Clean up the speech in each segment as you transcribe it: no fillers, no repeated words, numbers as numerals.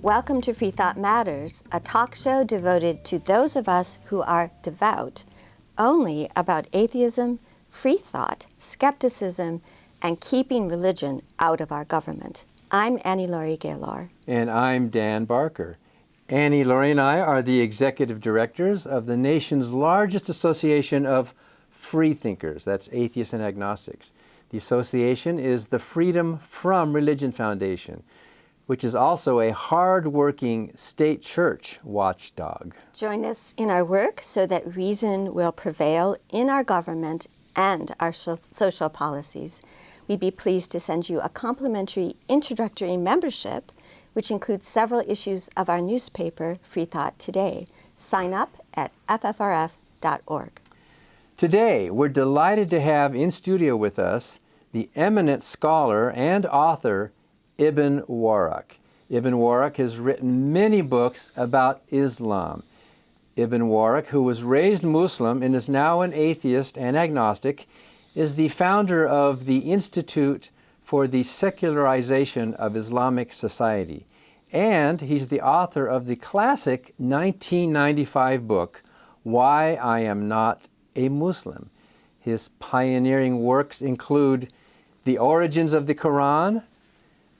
Welcome to Free Thought Matters, a talk show devoted to those of us who are devout, only about atheism, free thought, skepticism, and keeping religion out of our government. I'm Annie Laurie Gaylor. And I'm Dan Barker. Annie Laurie and I are the executive directors of the nation's largest association of free thinkers, that's atheists and agnostics. The association is the Freedom from Religion Foundation, which is also a hard-working state church watchdog. Join us in our work so that reason will prevail in our government and our social policies. We'd be pleased to send you a complimentary introductory membership, which includes several issues of our newspaper, Free Thought Today. Sign up at FFRF.org. Today, we're delighted to have in studio with us the eminent scholar and author, Ibn Warraq. Ibn Warraq has written many books about Islam. Ibn Warraq, who was raised Muslim and is now an atheist and agnostic, is the founder of the Institute for the Secularization of Islamic Society. And he's the author of the classic 1995 book, Why I Am Not a Muslim. His pioneering works include The Origins of the Quran,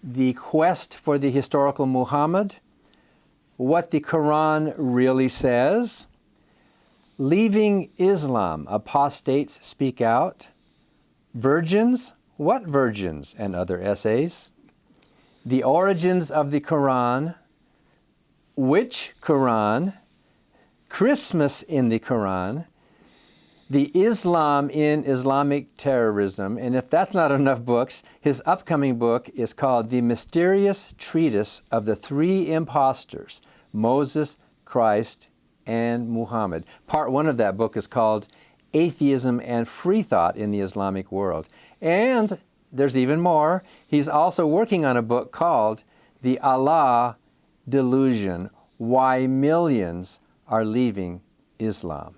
The Quest for the Historical Muhammad, What the Quran Really Says, Leaving Islam, Apostates Speak Out, Virgins, What Virgins, and other essays, The Origins of the Quran, Which Quran, Christmas in the Quran, The Islam in Islamic Terrorism, and if that's not enough books, his upcoming book is called The Mysterious Treatise of the Three Impostors, Moses, Christ, and Muhammad. Part one of that book is called Atheism and Free Thought in the Islamic World. And there's even more. He's also working on a book called The Allah Delusion, Why Millions Are Leaving Islam.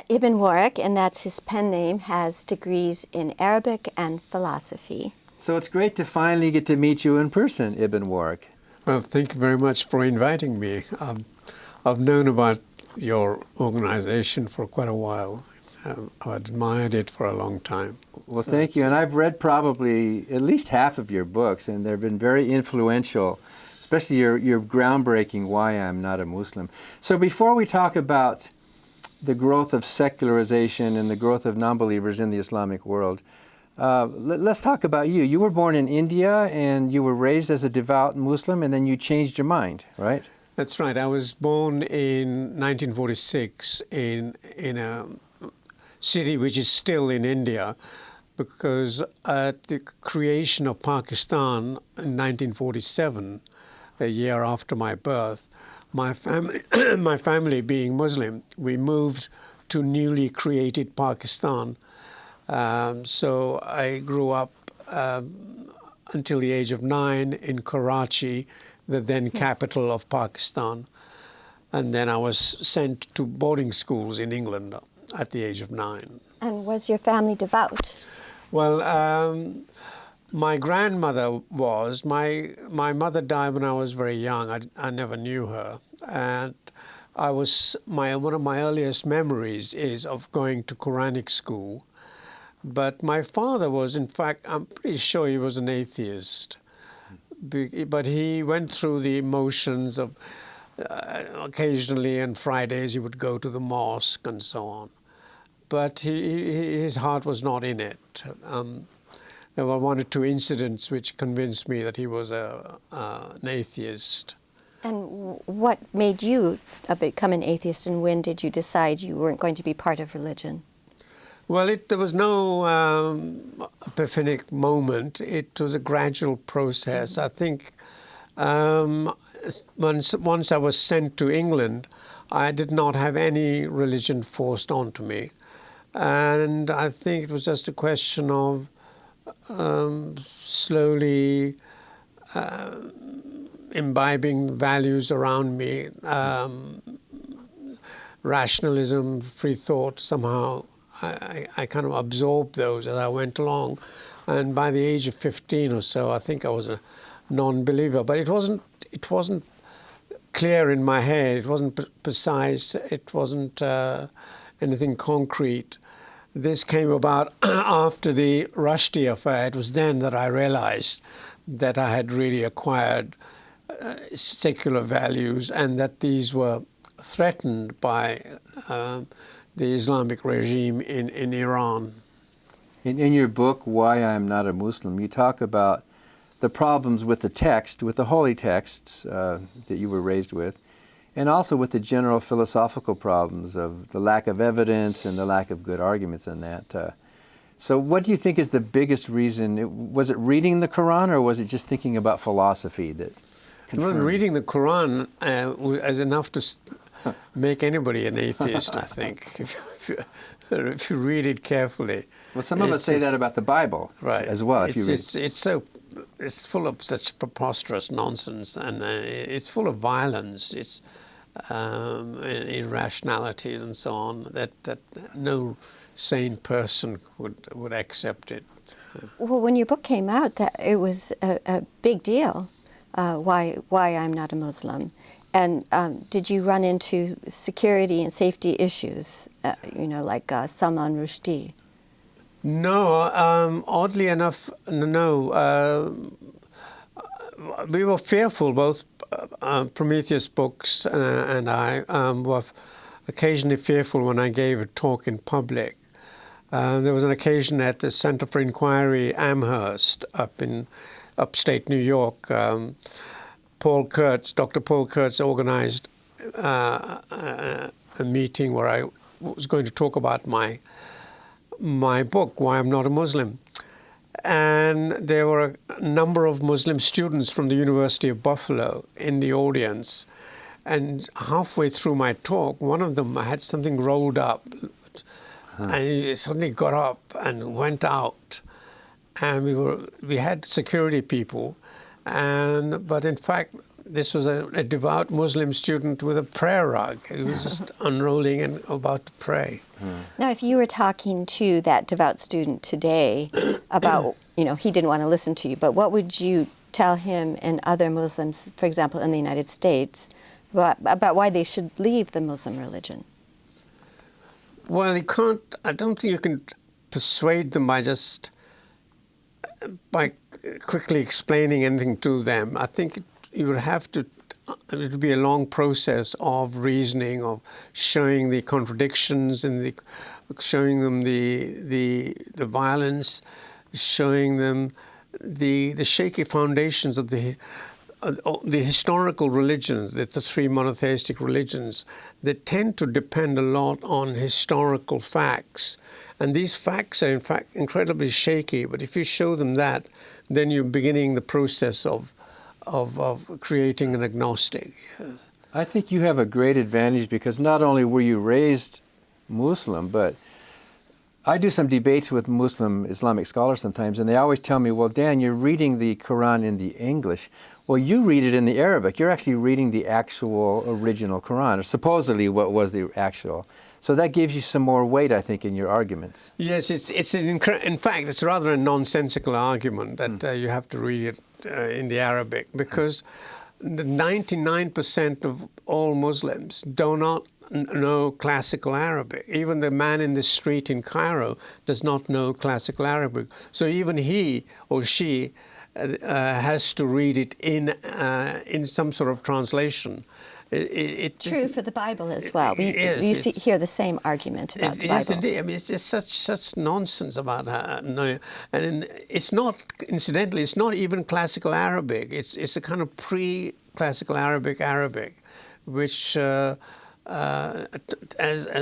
Ibn Warraq, and that's his pen name, has degrees in Arabic and philosophy. So it's great to finally get to meet you in person, Ibn Warraq. Well, thank you very much for inviting me. I've known about your organization for quite a while. I've admired it for a long time. Well, thank you. And I've read probably at least half of your books, and they've been very influential, especially your groundbreaking Why I'm Not a Muslim. So before we talk about the growth of secularization and the growth of non-believers in the Islamic world, let's talk about you. You were born in India and you were raised as a devout Muslim, and then you changed your mind, right? That's right. I was born in 1946 in a city which is still in India, because at the creation of Pakistan in 1947, a year after my birth, my family being Muslim, we moved to newly created Pakistan. So I grew up until the age of 9 in Karachi, the then capital of Pakistan. And then I was sent to boarding schools in England at the age of 9. And was your family devout? Well, my grandmother was. My mother died when I was very young. I never knew her. And one of my earliest memories is of going to Quranic school. But my father was, in fact, I'm pretty sure he was an atheist. But he went through the motions of occasionally on Fridays he would go to the mosque and so on. But his heart was not in it. There were one or two incidents which convinced me that he was an atheist. And what made you become an atheist, and when did you decide you weren't going to be part of religion? Well, there was no epiphanic moment. It was a gradual process. I think once I was sent to England, I did not have any religion forced onto me. And I think it was just a question of slowly imbibing values around me, rationalism, free thought. Somehow I kind of absorbed those as I went along. And by the age of 15 or so, I think I was a non-believer. But it wasn't clear in my head. It wasn't precise. It wasn't anything concrete. This came about after the Rushdie affair. It was then that I realized that I had really acquired secular values and that these were threatened by the Islamic regime in Iran. In your book, Why I'm Not a Muslim, you talk about the problems with the text, with the holy texts that you were raised with, and also with the general philosophical problems of the lack of evidence and the lack of good arguments in that. So what do you think is the biggest reason? Was it reading the Quran, or was it just thinking about philosophy that confirmed? Well, reading the Quran is enough to make anybody an atheist, I think, if you read it carefully. Well, some of us say that about the Bible, right, as well. If you read it's full of such preposterous nonsense, and it's full of violence. It's irrationalities and so on that no sane person would accept it. Well, when your book came out, that it was a big deal. Why I'm not a Muslim, and did you run into security and safety issues? Like Salman Rushdie. No, oddly enough, no. We were fearful, both Prometheus Books and I were occasionally fearful when I gave a talk in public. There was an occasion at the Center for Inquiry, Amherst, up in upstate New York. Dr. Paul Kurtz organized a meeting where I was going to talk about my book, Why I'm Not a Muslim. And there were a number of Muslim students from the University of Buffalo in the audience. And halfway through my talk, one of them had something rolled up. And he suddenly got up and went out. And we had security people. But in fact, this was a devout Muslim student with a prayer rug. He was just unrolling and about to pray. Now, if you were talking to that devout student today about, he didn't want to listen to you, but what would you tell him and other Muslims, for example, in the United States, about why they should leave the Muslim religion? Well, I don't think you can persuade them by quickly explaining anything to them. I think you would have to, it would be a long process of reasoning, of showing the contradictions and showing them the violence, showing them the shaky foundations of the historical religions, the three monotheistic religions, that tend to depend a lot on historical facts. And these facts are, in fact, incredibly shaky. But if you show them that, then you're beginning the process of creating an agnostic. Yes. I think you have a great advantage because not only were you raised Muslim, but I do some debates with Muslim Islamic scholars sometimes, and they always tell me, well, Dan, you're reading the Quran in the English. Well, you read it in the Arabic. You're actually reading the actual original Quran, or supposedly what was the actual. So that gives you some more weight, I think, in your arguments. Yes, in fact, it's rather a nonsensical argument that you have to read it in the Arabic, because 99% of all Muslims do not know classical Arabic. Even the man in the street in Cairo does not know classical Arabic. So even he or she has to read it in some sort of translation. True for the Bible as well. We hear the same argument about the Bible. Yes, indeed. I mean, it's just such nonsense about and it's not, incidentally, it's not even classical Arabic. It's a kind of pre-classical Arabic, which, as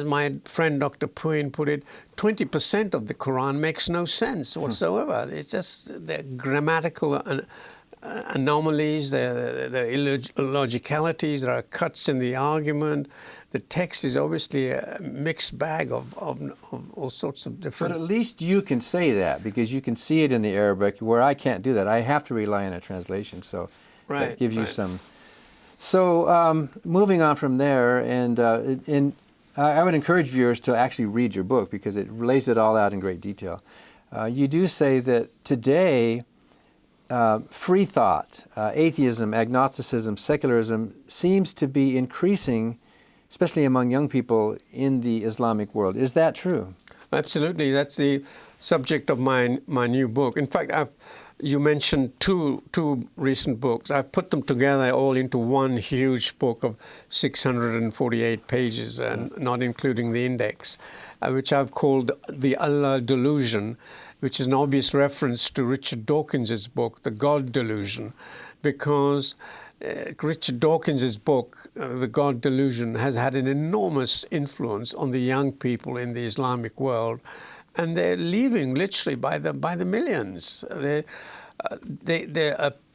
my friend Dr. Puin put it, 20% of the Quran makes no sense whatsoever. It's just the grammatical anomalies, there are illogicalities, there are cuts in the argument. The text is obviously a mixed bag of all sorts of different... But at least you can say that, because you can see it in the Arabic, where I can't do that. I have to rely on a translation, so that gives you some... So moving on from there, and I would encourage viewers to actually read your book, because it lays it all out in great detail. You do say that today free thought, atheism, agnosticism, secularism seems to be increasing, especially among young people in the Islamic world. Is that true? Absolutely. That's the subject of my new book. In fact, you mentioned two recent books. I've put them together all into one huge book of 648 pages, and not including the index, which I've called The Allah Delusion, which is an obvious reference to Richard Dawkins's book, The God Delusion, because Richard Dawkins's book, The God Delusion, has had an enormous influence on the young people in the Islamic world, and they're leaving literally by the millions. A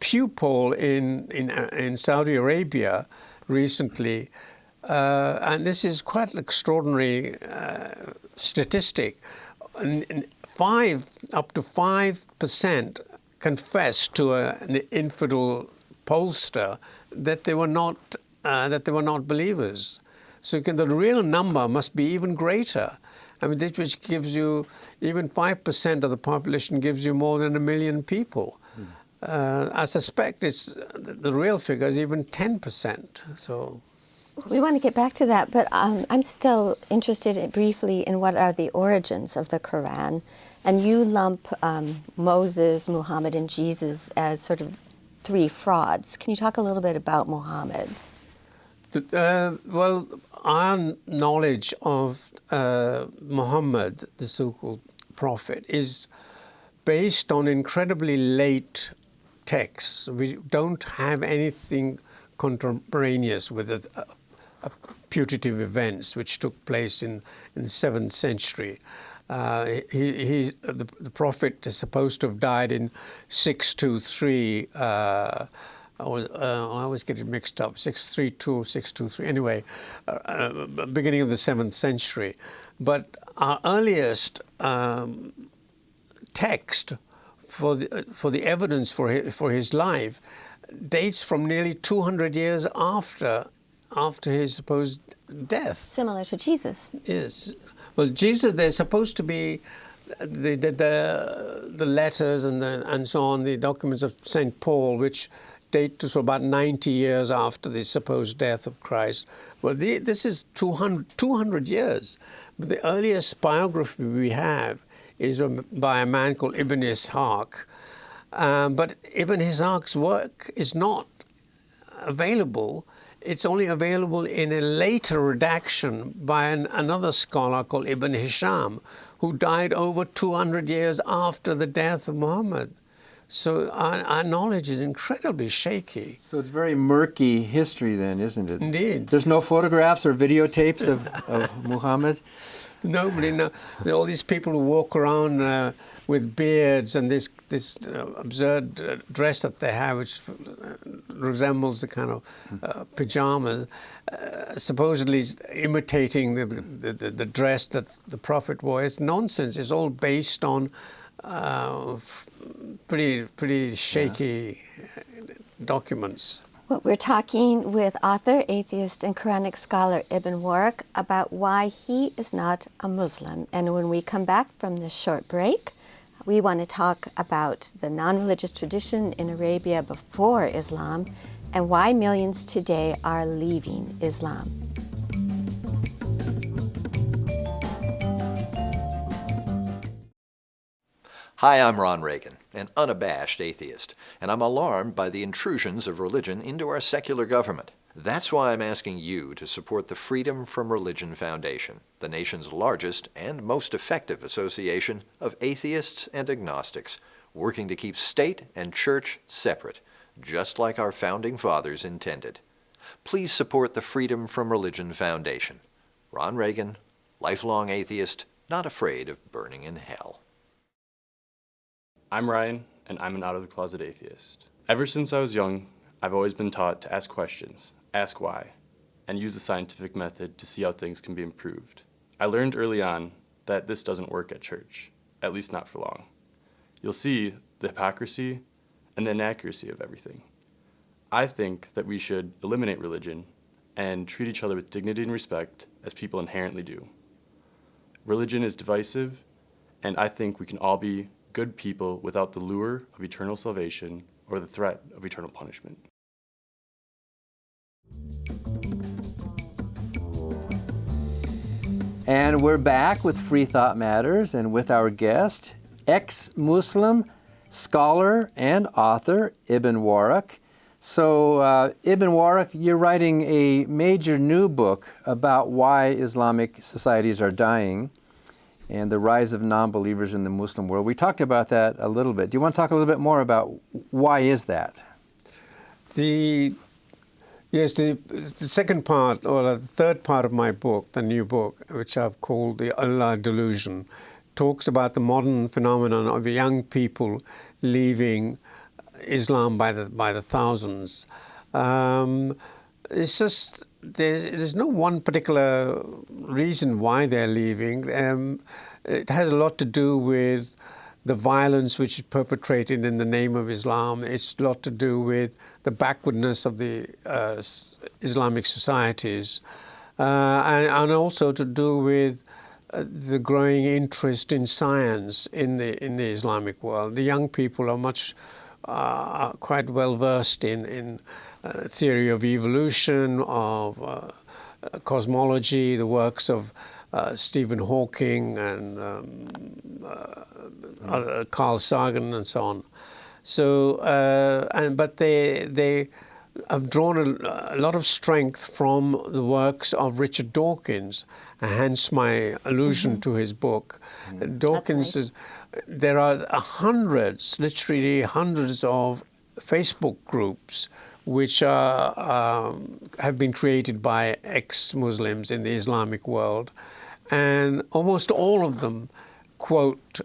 Pew poll in Saudi Arabia recently, and this is quite an extraordinary statistic. Up to 5% confessed to an infidel pollster that they were not believers. So the real number must be even greater. I mean, this which gives you even 5% of the population gives you more than 1 million people. I suspect the real figure is even 10%. So. We want to get back to that, but I'm still interested briefly in what are the origins of the Quran. And you lump Moses, Muhammad, and Jesus as sort of 3 frauds. Can you talk a little bit about Muhammad? Well, our knowledge of Muhammad, the so-called prophet, is based on incredibly late texts. We don't have anything contemporaneous with putative events which took place in the 7th century. The prophet is supposed to have died in 623. I always get it mixed up, 632, 623. Anyway, beginning of the 7th century. But our earliest text for the evidence for his life dates from nearly 200 years after his supposed death. Similar to Jesus. Yes. Well, Jesus, there's supposed to be the letters and so on, the documents of St. Paul, which date to about 90 years after the supposed death of Christ. Well, this is 200 years. But the earliest biography we have is by a man called Ibn Warraq. But Ibn Warraq's work is not available. It's only available in a later redaction by another scholar called Ibn Hisham, who died over 200 years after the death of Muhammad. So our knowledge is incredibly shaky. So it's very murky history then, isn't it? Indeed. There's no photographs or videotapes of Muhammad? Nobody knows. All these people who walk around with beards and this absurd dress that they have, which resembles the kind of pajamas, supposedly imitating the dress that the Prophet wore. It's nonsense. It's all based on pretty shaky documents. Well, we're talking with author, atheist, and Quranic scholar Ibn Warraq about why he is not a Muslim. And when we come back from this short break, we want to talk about the non-religious tradition in Arabia before Islam and why millions today are leaving Islam. Hi, I'm Ron Reagan, an unabashed atheist, and I'm alarmed by the intrusions of religion into our secular government. That's why I'm asking you to support the Freedom from Religion Foundation, the nation's largest and most effective association of atheists and agnostics, working to keep state and church separate, just like our founding fathers intended. Please support the Freedom from Religion Foundation. Ron Reagan, lifelong atheist, not afraid of burning in hell. I'm Ryan, and I'm an out-of-the-closet atheist. Ever since I was young, I've always been taught to ask questions, ask why, and use the scientific method to see how things can be improved. I learned early on that this doesn't work at church, at least not for long. You'll see the hypocrisy and the inaccuracy of everything. I think that we should eliminate religion and treat each other with dignity and respect as people inherently do. Religion is divisive, and I think we can all be good people without the lure of eternal salvation or the threat of eternal punishment. And we're back with Free Thought Matters and with our guest, ex-Muslim, scholar, and author, Ibn Warraq. So, Ibn Warraq, you're writing a major new book about why Islamic societies are dying and the rise of non-believers in the Muslim world. We talked about that a little bit. Do you want to talk a little bit more about why is that? The second part, or the third part of my book, the new book, which I've called The Allah Delusion, talks about the modern phenomenon of young people leaving Islam by the thousands. It's just, there's no one particular reason why they're leaving. It has a lot to do with the violence which is perpetrated in the name of Islam. It's a lot to do with the backwardness of the Islamic societies, and also to do with the growing interest in science in the Islamic world. The young people are quite well versed in theory of evolution, of cosmology, the works of Stephen Hawking and Carl Sagan and so on. So, but they have drawn a lot of strength from the works of Richard Dawkins, hence my allusion to his book. Dawkins is, there are literally hundreds of Facebook groups which have been created by ex-Muslims in the Islamic world, and almost all of them quote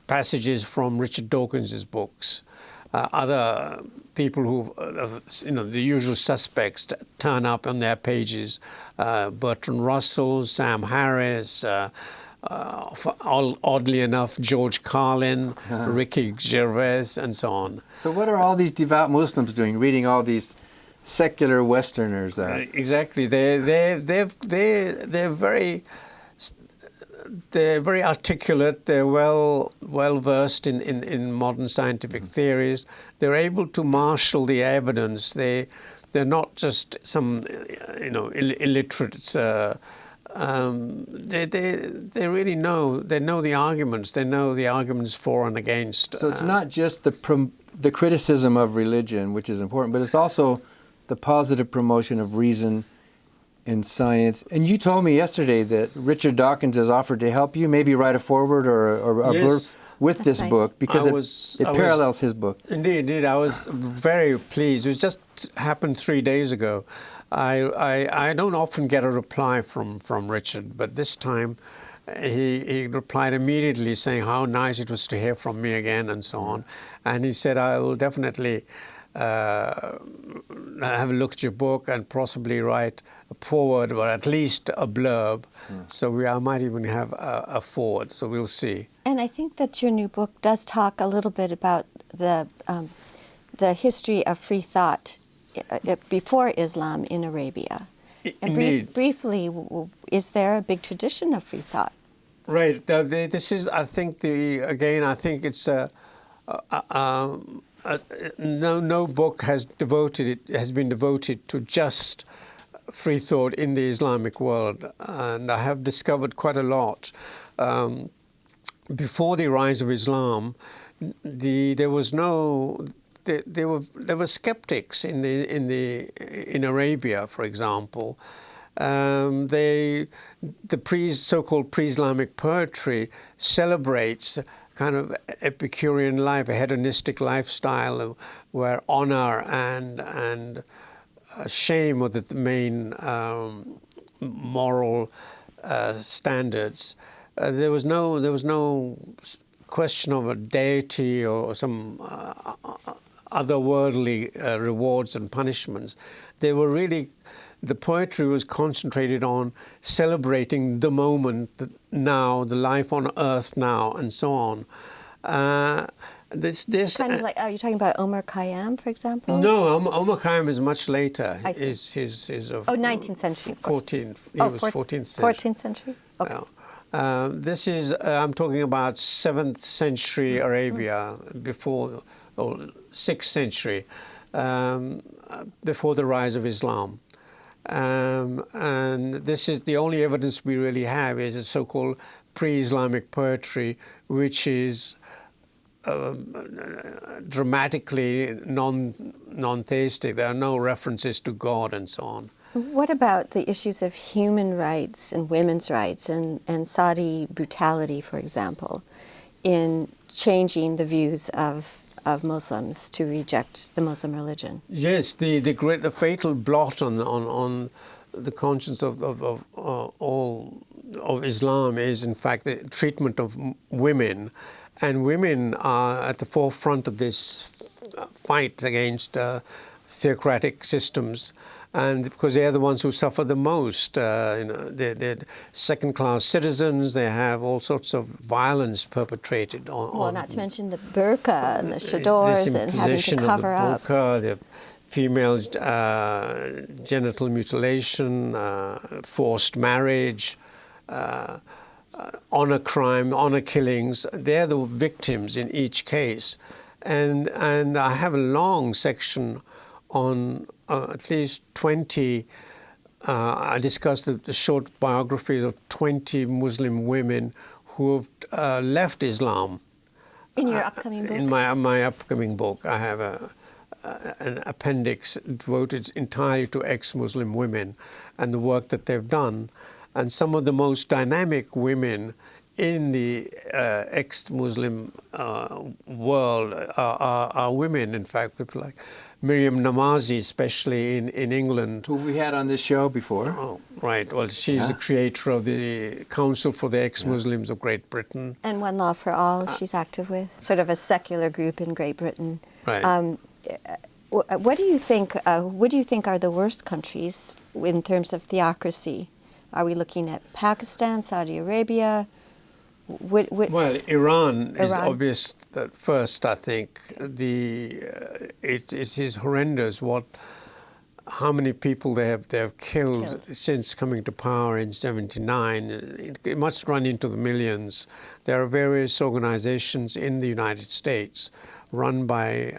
passages from Richard Dawkins's books. Other people who, the usual suspects turn up on their pages: Bertrand Russell, Sam Harris, oddly enough, George Carlin, Ricky Gervais, and so on. So what are all these devout Muslims doing, reading all these secular Westerners? Exactly. They're very articulate. They're well versed in modern scientific theories. They're able to marshal the evidence. They're not just some illiterates. They really know. They know the arguments. They know the arguments for and against. So it's not just the criticism of religion, which is important, but it's also the positive promotion of reason and science. And you told me yesterday that Richard Dawkins has offered to help you, maybe write a foreword or a blurb with this book, because it parallels his book. Indeed. I was very pleased. It was just happened 3 days ago. I don't often get a reply from Richard, but this time he replied immediately saying how nice it was to hear from me again and so on. And he said, I will definitely have a look at your book and possibly write a foreword or at least a blurb. So I might even have a foreword, so we'll see. And I think that your new book does talk a little bit about the history of free thought before Islam in Arabia. Indeed. Briefly, is there a big tradition of free thought? Right. This is, I think, it's no book has been devoted to just free thought in the Islamic world, and I have discovered quite a lot. Before the rise of Islam, there were skeptics in Arabia, for example. The so-called pre-Islamic poetry celebrates kind of Epicurean life, a hedonistic lifestyle where honor and shame were the main moral standards. There was no question of a deity or some otherworldly rewards and punishments. The poetry was concentrated on celebrating the moment, now, the life on earth now, and so on. This kind of like, are you talking about Omar Khayyam, for example? No, Omar Khayyam is much later. I see. He's of 19th century, of course. 14th. He was 14th century. 14th century? Okay. This is, I'm talking about 7th century Arabia, before, or 6th century, before the rise of Islam. And this is the only evidence we really have is a so-called pre-Islamic poetry, which is dramatically non-theistic. There are no references to God and so on. What about the issues of human rights and women's rights and Saudi brutality, for example, in changing the views of Muslims to reject the Muslim religion? Yes, the fatal blot on the conscience of all of Islam is, in fact, the treatment of women, and women are at the forefront of this fight against theocratic systems. And because they're the ones who suffer the most, they're second-class citizens. They have all sorts of violence perpetrated on. Well, not to mention the burqa and the chadors and having to cover up. The female genital mutilation, forced marriage, honor crime, honor killings. They're the victims in each case, and I have a long section on at least 20, I discussed the short biographies of 20 Muslim women who have left Islam. In your upcoming book? In my upcoming book, I have an appendix devoted entirely to ex-Muslim women and the work that they've done. And some of the most dynamic women in the ex-Muslim world are women, in fact, people like Miriam Namazi, especially in England. Who we had on this show before. Oh, right. Well, she's the creator of the Council for the Ex-Muslims of Great Britain. And One Law for All she's active with, sort of a secular group in Great Britain. Right. What do you think are the worst countries in terms of theocracy? Are we looking at Pakistan, Saudi Arabia? Well, Iran is obvious at first, I think. It is horrendous how many people they have killed since coming to power in '79. It must run into the millions. There are various organizations in the United States run by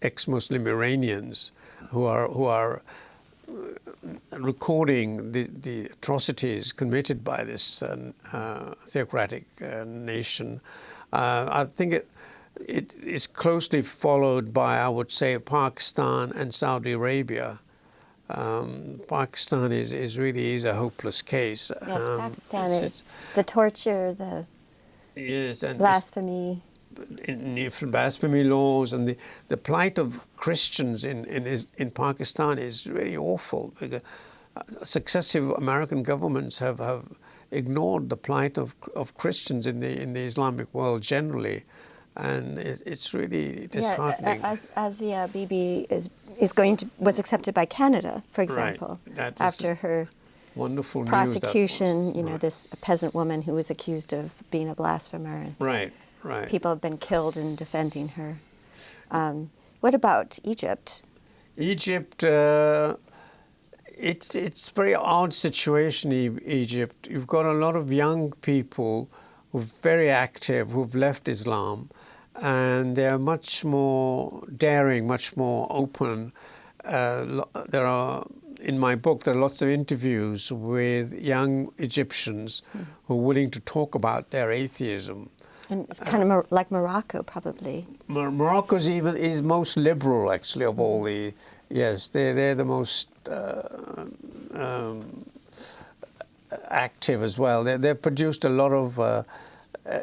ex-Muslim Iranians who are recording the atrocities committed by this theocratic nation. I think it is closely followed by, I would say, Pakistan and Saudi Arabia. Pakistan is really a hopeless case. Yes, Pakistan is the torture, the blasphemy. Blasphemy laws and the plight of Christians in Pakistan is really awful. Because successive American governments have ignored the plight of Christians in the Islamic world generally, and it's really disheartening. Yeah, Asia Bibi was accepted by Canada, for example, right. after her wonderful prosecution. This peasant woman who was accused of being a blasphemer. Right. People have been killed in defending her. What about Egypt? Egypt, it's a very odd situation, Egypt. You've got a lot of young people who are very active, who've left Islam, and they're much more daring, much more open. In my book, there are lots of interviews with young Egyptians who are willing to talk about their atheism. And it's kind of like Morocco, probably. Morocco is most liberal, actually, of all the. Yes, they're the most active as well. They've produced a lot of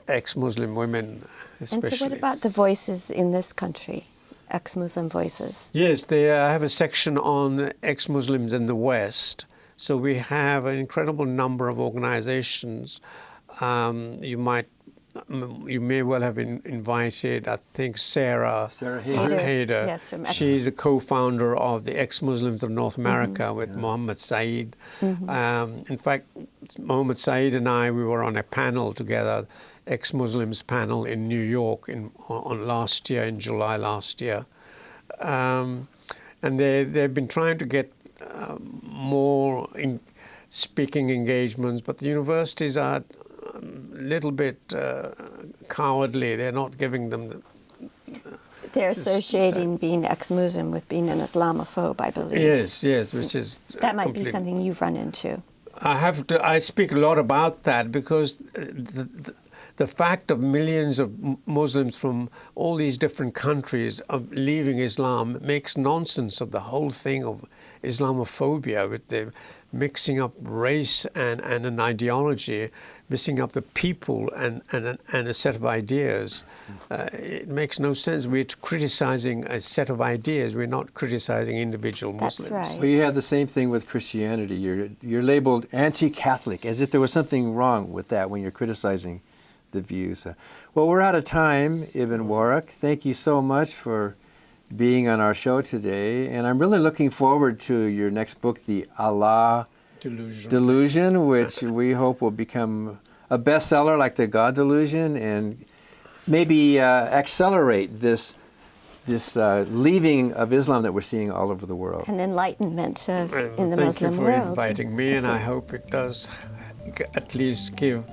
ex-Muslim women, especially. And so, what about the voices in this country, ex-Muslim voices? Yes, I have a section on ex-Muslims in the West. So we have an incredible number of organizations. You may well have invited, I think, Sarah Haider. Yes, from She's the co-founder of the Ex-Muslims of North America with Mohammed Saeed. In fact, Mohammed Saeed and we were on a panel together, Ex-Muslims panel in New York in July last year. And they've been trying to get more speaking engagements, but the universities are little bit cowardly. They're not giving them the... They're associating being ex-Muslim with being an Islamophobe, I believe. Yes, which is... That might be something you've run into. I speak a lot about that because the fact of millions of Muslims from all these different countries of leaving Islam makes nonsense of the whole thing of Islamophobia, with the mixing up race and an ideology, mixing up the people and a set of ideas. It makes no sense. We're criticizing a set of ideas. We're not criticizing individual Muslims. That's right. Well, you have the same thing with Christianity. You're labeled anti-Catholic, as if there was something wrong with that when you're criticizing the views. Well, we're out of time, Ibn Warraq. Thank you so much for being on our show today. And I'm really looking forward to your next book, The Allah Delusion, which we hope will become a bestseller like The God Delusion, and maybe accelerate this leaving of Islam that we're seeing all over the world. An enlightenment in the Muslim world. Thank you for inviting me, and I hope it does at least give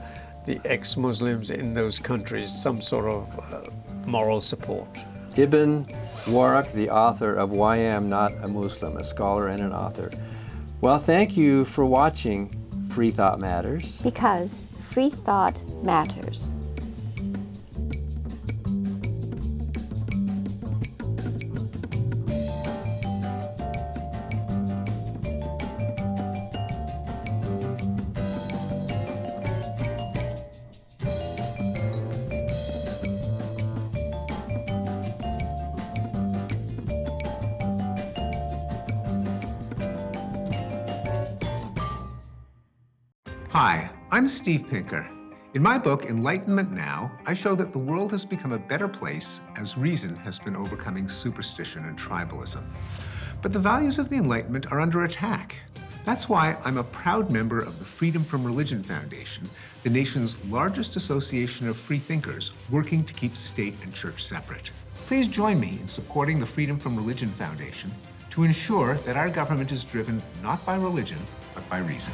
the ex-Muslims in those countries some sort of moral support. Ibn Warraq, the author of Why I Am Not a Muslim, a scholar and an author. Well, thank you for watching Free Thought Matters. Because free thought matters. Hi, I'm Steve Pinker. In my book, Enlightenment Now, I show that the world has become a better place as reason has been overcoming superstition and tribalism. But the values of the Enlightenment are under attack. That's why I'm a proud member of the Freedom from Religion Foundation, the nation's largest association of free thinkers working to keep state and church separate. Please join me in supporting the Freedom from Religion Foundation to ensure that our government is driven not by religion, but by reason.